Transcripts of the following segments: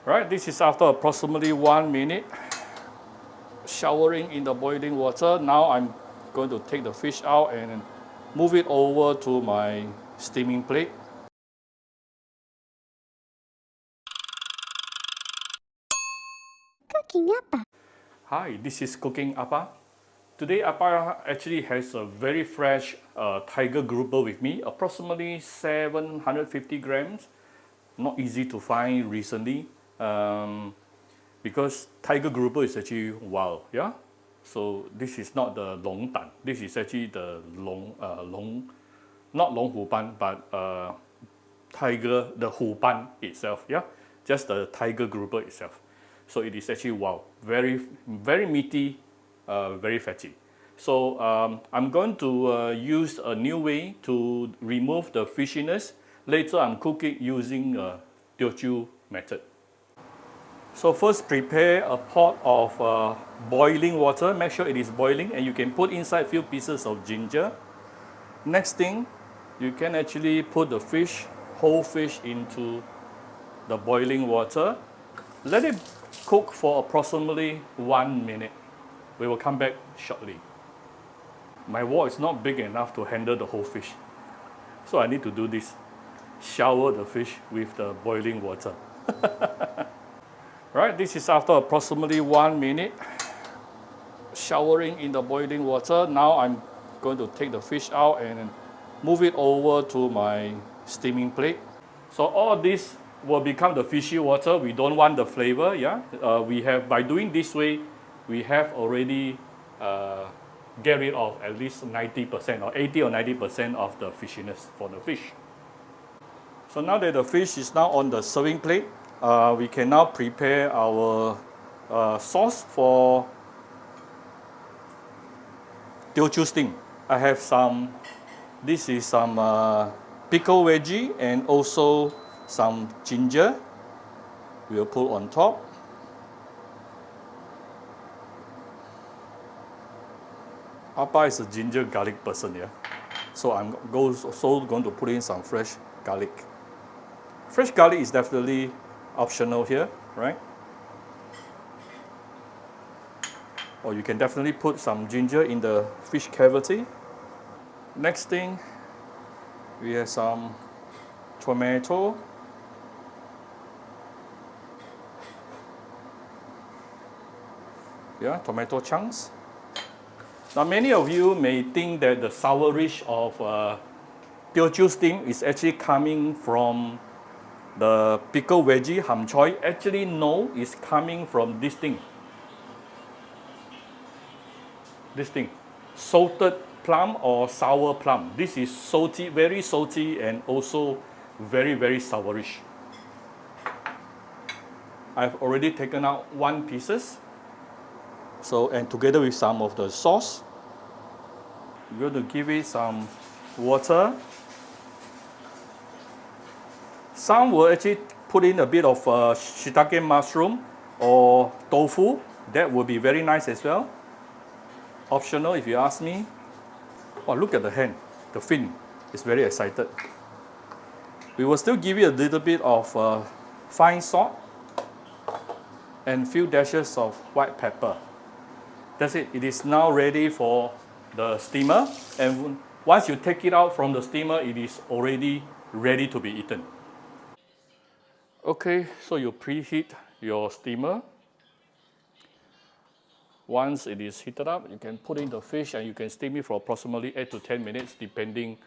Right, this is after approximately 1 minute showering in the boiling water. Now I'm going to take the fish out and move it over to my steaming plate. Cooking Appa. Hi, this is Cooking Appa. Today Appa actually has a very fresh tiger grouper with me, approximately 750 grams. Not easy to find recently because tiger grouper is actually wild, yeah? So this is not the long tan. This is actually the not long huban, but tiger, the huban itself, yeah? Just the tiger grouper itself. So it is actually wild, very meaty, very fatty. So I'm going to use a new way to remove the fishiness. Later I'm cooking using Teochew method. So first prepare a pot of boiling water. Make sure it is boiling and you can put inside a few pieces of ginger. Next thing, you can actually put the fish, whole fish into the boiling water. Let it cook for approximately 1 minute. We will come back shortly. My wok is not big enough to handle the whole fish. So I need to do this. Shower the fish with the boiling water. Right, this is after approximately 1 minute showering in the boiling water. Now I'm going to take the fish out and move it over to my steaming plate. So all this will become the fishy water. We don't want the flavor, yeah. We have, by doing this way, we have already get rid of at least 90% or 80 or 90% of the fishiness for the fish. So now that the fish is now on the serving plate, we can now prepare our sauce for Teochew steam. I have some, this is some pickled veggie and also some ginger. We'll put on top. Appa is a ginger garlic person, yeah. So I'm also going to put in some fresh garlic. Fresh garlic is definitely optional here, right? Or you can definitely put some ginger in the fish cavity. Next thing, we have some tomato. Yeah, tomato chunks. Now many of you may think that the sourish of Teochew steam is actually coming from the pickled veggie ham choy. Actually no, it's coming from this thing. This thing, salted plum or sour plum. This is salty, very salty and also very sourish. I've already taken out 1 pieces. So, and together with some of the sauce, we're going to give it some water. Some will actually put in a bit of shiitake mushroom or tofu. That would be very nice as well. Optional if you ask me. Oh, look at the hand. The fin is very excited. We will still give it a little bit of fine salt and few dashes of white pepper. That's it. It is now ready for the steamer. And once you take it out from the steamer, it is already ready to be eaten. Okay, so you preheat your steamer. Once it is heated up, you can put in the fish and you can steam it for approximately 8 to 10 minutes depending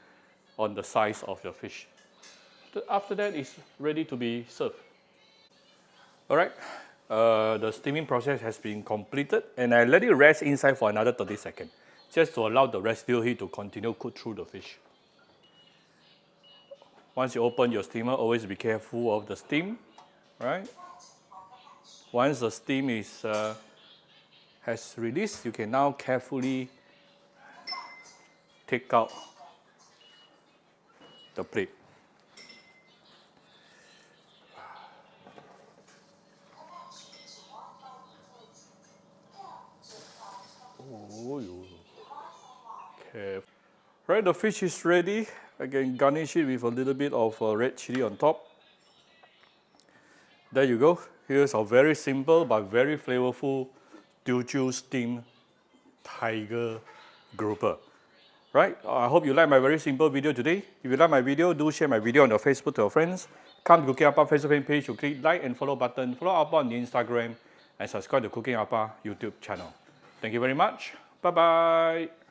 on the size of your fish. After that, it's ready to be served. All right, the steaming process has been completed and I let it rest inside for another 30 seconds just to allow the residual heat to continue cook through the fish. Once you open your steamer, always be careful of the steam, right? Once the steam is has released, you can now carefully take out the plate. Oh, okay. Right, the fish is ready. I can garnish it with a little bit of red chili on top. There you go. Here's a very simple but very flavorful Teochew steamed tiger grouper. Right? I hope you like my very simple video today. If you like my video, do share my video on your Facebook to your friends. Come to Cooking Appa Facebook page to click like and follow button. Follow Appa on the Instagram and subscribe to Cooking Appa YouTube channel. Thank you very much. Bye bye.